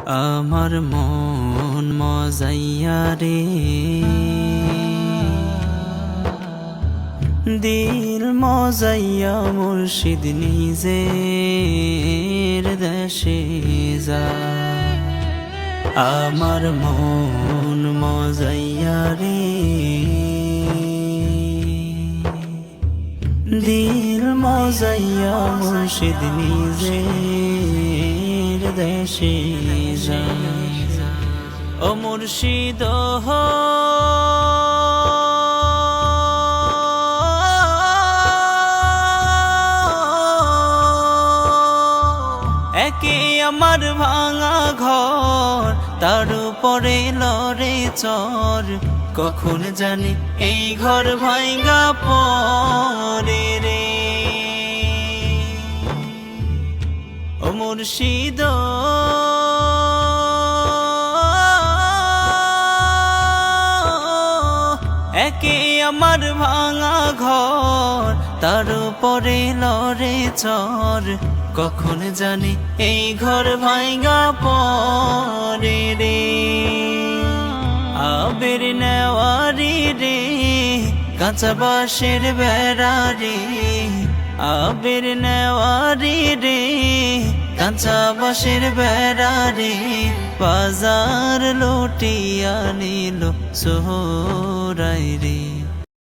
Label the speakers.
Speaker 1: আমার মন মজাইয়া রে, দিল মজাইয়া মুর্শিদ নিজের দেশে যায়। আমার মন মজাইয়া রে, দিল মজাইয়া মুর্শিদ নিজের দেশে যায়। ও মুর্শিদ একে আমার ভাঙা ঘর, তার উপরে লড়ে চর, কখন জানি এই ঘর ভাঙা পরে রে। ও মুর্শিদ একে আমার ভাঙা ঘর, তার উপরে লড়ে চর, কখন জানি এই ঘর ভাঙা পরে রে। আবের নেওয়ারি রে, কাঁচা বাঁশের বেড়া রে, আবের নেওয়ারি রে, কাঁচা বাঁশের বেড়া রে, বাজার লুটিয়া নিল সোহরাই রে।